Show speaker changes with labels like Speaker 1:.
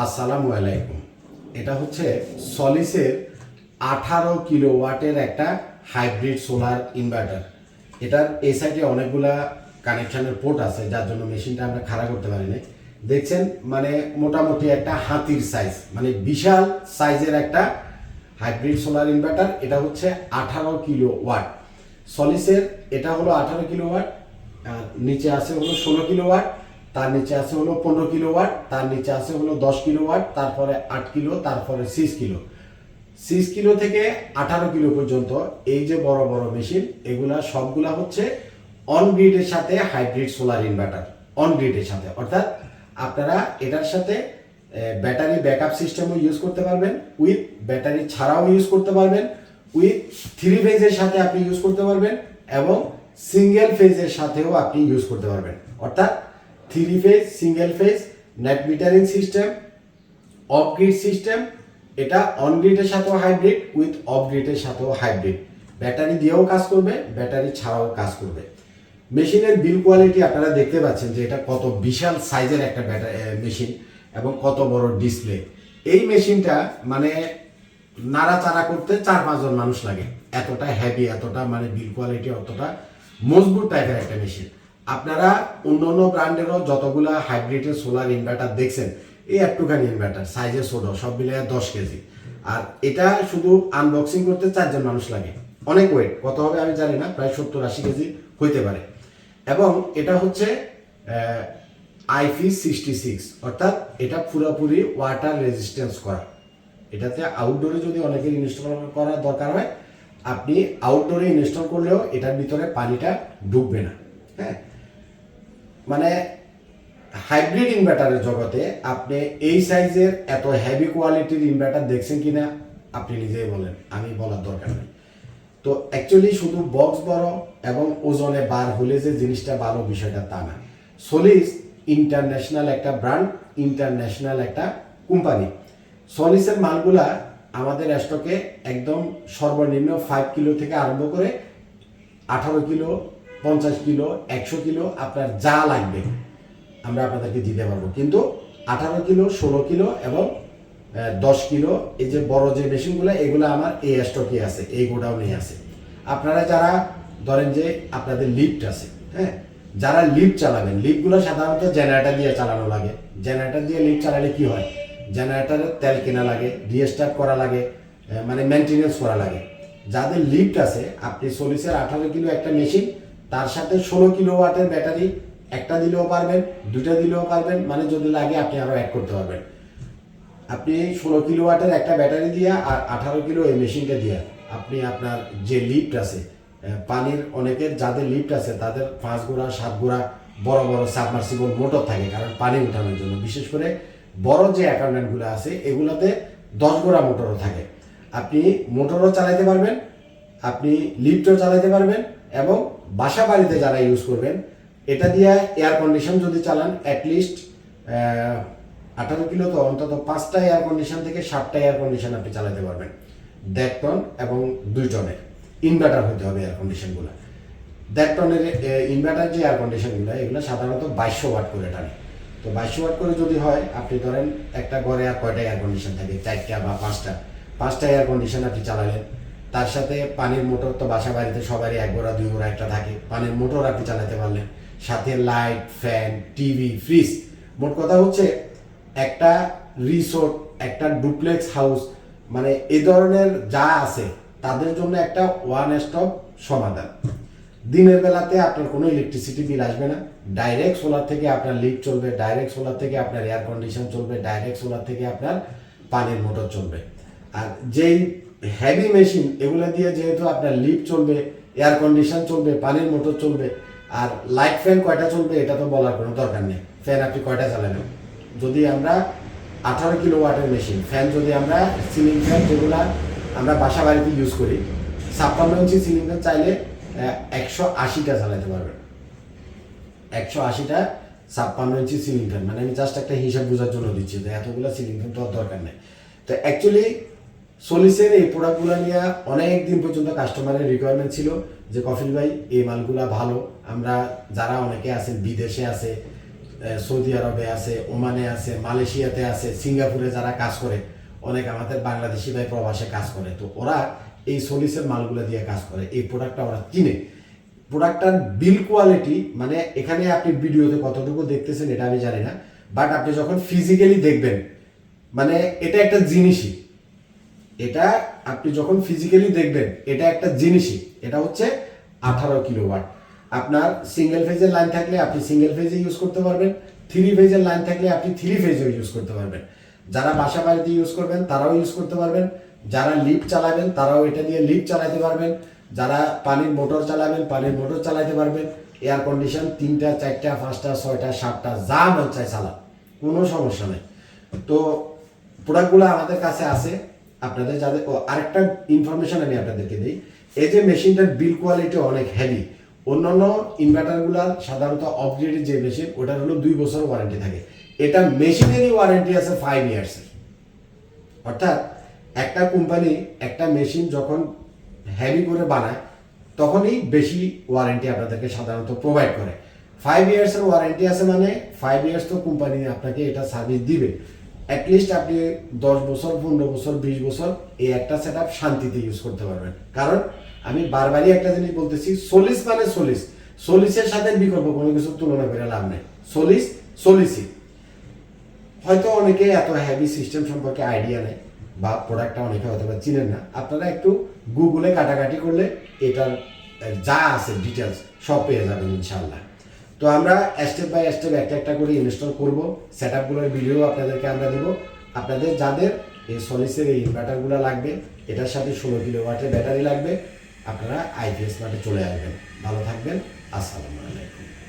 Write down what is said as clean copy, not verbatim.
Speaker 1: আসসালামু আলাইকুম। এটা হচ্ছে সলিসের 18 কিলোওয়াটের একটা হাইব্রিড সোলার ইনভার্টার। এটার এই সাইডে অনেকগুলা কানেকশনের পোর্ট আছে, যার জন্য মেশিনটা আমরা খাড়া করতে পারি না। দেখছেন, মানে মোটামুটি একটা হাতির সাইজ, মানে বিশাল সাইজের একটা হাইব্রিড সোলার ইনভার্টার। এটা হচ্ছে 18 কিলোওয়াট সলিসের। এটা হলো 18 কিলোওয়াট, আর নিচে আছে হলো 16 কিলোওয়াট, তার নিচে আছে হলো 15 কিলোওয়াট, তার নিচে আছে হলো 10 কিলোওয়াট, তারপরে 8 কিলো, তারপরে 6 কিলো। 6 কিলো থেকে 18 কিলো পর্যন্ত এই যে বড় বড় মেশিন, এগুলা সবগুলা হচ্ছে অন গ্রিডের সাথে হাইব্রিড সোলার ইনভার্টার। অন গ্রিডের সাথে অর্থাৎ আপনারা এটার সাথে ব্যাটারি ব্যাকআপ সিস্টেমও ইউজ করতে পারবেন, উইথ ব্যাটারি ছাড়াও ইউজ করতে পারবেন, উইথ 3 ফেজের সাথে আপনি ইউজ করতে পারবেন, এবং সিঙ্গেল ফেজের সাথেও আপনি ইউজ করতে পারবেন। অর্থাৎ 3 phase, single phase, net metering system, of grid system. এটা অন গ্রিডের সাথেও হাইব্রিড, উইথ অফ গ্রিডের সাথেও হাইব্রিড। ব্যাটারি দিয়েও কাজ করবে, ব্যাটারি ছাড়াও কাজ করবে। মেশিনের বিল কোয়ালিটি আপনারা দেখতে পাচ্ছেন যে এটা কত বিশাল সাইজের একটা মেশিন এবং কত বড় ডিসপ্লে। এই মেশিনটা মানে নাড়াচাড়া করতে 4-5 জন মানুষ লাগে, এতটা হেভি, এতটা মানে বিল কোয়ালিটি অতটা মজবুত টাইপের একটা মেশিন। আপনারা অন্য অন্য ব্র্যান্ডেরও যতগুলা হাইব্রিডের সোলার ইনভার্টার দেখছেন, এই একটুখানি ইনভার্টার, সাইজে ছোট, সব মিলে 10 কেজি। আর এটা শুধু আনবক্সিং করতে 4 জন মানুষ লাগে। অনেক ওয়েট, কত হবে আমি জানি না, প্রায় 70-80 কেজি হইতে পারে। এবং এটা হচ্ছে IP66, অর্থাৎ এটা পুরোপুরি ওয়াটার রেজিস্ট্যান্স করা। এটাতে আউটডোরে যদি অনেকের ইনস্টল করার দরকার হয়, আপনি আউটডোরে ইনস্টল করলেও এটার ভিতরে পানিটা ঢুকবে না। হ্যাঁ, মানে হাইব্রিড ইনভার্টারের জগতে আপনি এই সাইজের এত হেভি কোয়ালিটির ইনভার্টার দেখছেন কিনা আপনি নিজেই বলেন, আমি বলার দরকার নেই। তো অ্যাকচুয়ালি শুধু বক্স বড় এবং ওজনে বার হলে যে জিনিসটা ভালো, বিষয়টা তা না। সলিস ইন্টারন্যাশনাল একটা ব্র্যান্ড, ইন্টারন্যাশনাল একটা কোম্পানি। সলিসের মালগুলা আমাদের স্টকে একদম সর্বনিম্ন 5 কিলো থেকে আরম্ভ করে 18 কিলো, 50 কিলো, 100 কিলো, আপনার যা লাগবে আমরা আপনাদেরকে দিতে পারবো। কিন্তু 18 কিলো, 16 কিলো এবং 10 কিলো, এই যে বড় যে মেশিনগুলো, এগুলো আমার এই স্টকে আছে, এই গোডাউনে আছে। আপনারা যারা ধরেন যে আপনাদের লিফট আছে, হ্যাঁ, যারা লিফট চালাবেন, লিফটগুলো সাধারণত জেনারেটর দিয়ে চালানো লাগে। জেনারেটর দিয়ে লিফট চালালে কি হয়, জেনারেটরের তেল কেনা লাগে, রিস্টার্ট করা লাগে, মানে মেনটেনেন্স করা লাগে। যাদের লিফট আছে, আপনি সলিসের 18 কিলো একটা মেশিন, তার সাথে 16 কিলো ওয়াটের ব্যাটারি একটা দিলেও পারবেন, দুটা দিলেও পারবেন, মানে যদি লাগে আপনি আরও অ্যাড করতে পারবেন। আপনি 16 কিলো ওয়াটের একটা ব্যাটারি দিয়ে আর 18 কিলো এই মেশিনটা দিয়ে আপনি আপনার যে লিফট আছে, পানির, অনেকের যাদের লিফট আছে তাদের 5 গোড়া 7 গোড়া বড় বড় সাবমার্সিবল মোটর থাকে, কারণ পানি উঠানোর জন্য। বিশেষ করে বড় যে অ্যাকাউন্টেন্টগুলো আছে, এগুলোতে 10 গোড়া মোটরও থাকে। আপনি মোটরও চালাতে পারবেন, আপনি লিফটও চালাতে পারবেন, এবং বাসা বাড়িতে যারা ইউজ করবেন, এটা দিয়ে এয়ার কন্ডিশন যদি চালান, অ্যাটলিস্ট 18 কিলো তো অন্তত 5টা এয়ার কন্ডিশন থেকে 7টা এয়ার কন্ডিশন আপনি চালাতে পারবেন। 1.5 টন এবং 2 টনের ইনভার্টার হতে হবে এয়ার কন্ডিশনগুলো। 1.5 টনের ইনভার্টার যে এয়ার কন্ডিশনগুলো, এগুলো সাধারণত 2200 ওয়াট করে টানে। তো 2200 ওয়াট করে যদি হয়, আপনি ধরেন একটা ঘরে আর কয়টা এয়ার কন্ডিশন থাকে, 4টা বা 5টা এয়ার কন্ডিশন আপনি চালালেন। তার সাথে পানির মোটর তো বাসা বাড়িতে সবারই 1 গোড়া 2 গোড়া একটা থাকে, পানির মোটর আপনি চালাতে পারলেন, সাথে লাইট, ফ্যান, টিভি, ফ্রিজ। মোট কথা হচ্ছে একটা রিসোর্ট, একটা ডুপ্লেক্স হাউস, মানে এই ধরনের যা আছে তাদের জন্য একটা ওয়ান স্টপ সমাধান। দিনের বেলাতে আপনার কোনো ইলেকট্রিসিটি বিল আসবে না, ডাইরেক্ট সোলার থেকে আপনার লিফট চলবে, ডাইরেক্ট সোলার থেকে আপনার এয়ার কন্ডিশন চলবে, ডাইরেক্ট সোলার থেকে আপনার পানির মোটর চলবে। আর যেই হেভি মেশিন, এগুলো দিয়ে যেহেতু আপনার লিফট চলবে, এয়ার কন্ডিশন চলবে, পানির মোটর চলবে, আর লাইট ফ্যান কয়টা চলবে এটা তো বলার কোনো দরকার নেই। ফ্যান আপনি কয়টা চালাবেন, যদি আমরা 18 কিলো ওয়াটের মেশিন, ফ্যান যদি আমরা সিলিং ফ্যান যেগুলো আমরা বাসা বাড়িতে ইউজ করি, 56 ইঞ্চি সিলিং ফ্যান চাইলে 180টা চালাতে পারবেন। 180টা 56 ইঞ্চি সিলিং ফ্যান, মানে আমি জাস্ট একটা হিসাব বোঝার জন্য দিচ্ছি, যে এতগুলো সিলিং ফ্যান তো দরকার নেই। তো অ্যাকচুয়ালি সলিসের এই প্রোডাক্টগুলো নিয়ে অনেক দিন পর্যন্ত কাস্টমারের রিকোয়ারমেন্ট ছিল যে কফিল ভাই এই মালগুলা ভালো, আমরা যারা অনেকে আছেন বিদেশে আছে, সৌদি আরবে আছে, ওমানে আছে, মালয়েশিয়াতে আছে, সিঙ্গাপুরে যারা কাজ করে, অনেক আমাদের বাংলাদেশি ভাই প্রবাসে কাজ করে, তো ওরা এই সলিসের মালগুলো দিয়ে কাজ করে, এই প্রোডাক্টটা ওরা কিনে। প্রোডাক্টটার বিল কোয়ালিটি মানে এখানে আপনি ভিডিওতে কতটুকু দেখতেছেন এটা আমি জানি না, বাট আপনি যখন ফিজিক্যালি দেখবেন মানে এটা একটা জিনিসই, এটা আপনি যখন ফিজিক্যালি দেখবেন এটা একটা জিনিসই, এটা হচ্ছে 18 কিলোওয়াট। আপনার সিঙ্গেল ফেজের লাইন থাকলে আপনি সিঙ্গেল ফেজে ইউজ করতে পারবেন, 3 ফেজের লাইন থাকলে আপনি 3 ফেজেও ইউজ করতে পারবেন। যারা বাসা বাড়িতে ইউজ করবেন তারাও ইউজ করতে পারবেন, যারা লিফট চালাবেন তারাও এটা দিয়ে লিফট চালাতে পারবেন, যারা পানির মোটর চালাবেন পানির মোটর চালাতে পারবেন, এয়ার কন্ডিশন 3টা 4টা 5টা 6টা 7টা যা মন চায় চালান, কোনো সমস্যা নেই। তো প্রোডাক্টগুলো আমাদের কাছে আছে। আপনাদের যাদের আরেকটা ইনফরমেশন আমি আপনাদেরকে দিই, এই যে মেশিনটার বিল কোয়ালিটি অনেক হেভি। অন্যান্য ইনভার্টারগুলার সাধারণত আপগ্রেডেড যে মেশিন ওটার হলো 2 বছর ওয়ারেন্টি থাকে, এটা মেশিনেরই ওয়ারেন্টি আছে 5 ইয়ার্সের। অর্থাৎ একটা কোম্পানি একটা মেশিন যখন হেভি করে বানায় তখনই বেশি ওয়ারেন্টি আপনাদেরকে সাধারণত প্রোভাইড করে। 5 ইয়ার্সের ওয়ারেন্টি আছে মানে 5 ইয়ার্স তো কোম্পানি আপনাকে এটা সার্ভিস দিবে। অ্যাটলিস্ট আপনি 10 বছর 15 বছর 20 বছর এই একটা সেট আপ শান্তিতে ইউজ করতে পারবেন। কারণ আমি বারবারই একটা জিনিস বলতেছি, সলিস মানে সলিস, সলিসের সাথে বিকল্প কোনো কিছু তুলনা করে লাভ নেই। সলিস সলিসই। হয়তো অনেকে এত হেভি সিস্টেম সম্পর্কে আইডিয়া নেই বা প্রোডাক্টটা অনেকে হয়তো বা চিনেন না, আপনারা একটু গুগলে কাটাকাটি করলে এটার যা আছে ডিটেলস সব পেয়ে যাবেন ইনশাল্লাহ। তো আমরা স্টেপ বাই স্টেপ একটা একটা করে ইনস্টল করব, সেট আপগুলোর ভিডিও আপনাদেরকে আমরা দেবো। আপনাদের যাদের এই সলিসের এই ইনভার্টারগুলো লাগবে, এটার সাথে 16 কিলোওয়াটের ব্যাটারি লাগবে, আপনারা আইপিএস মার্টে চলে আসবেন। ভালো থাকবেন, আসসালামু আলাইকুম।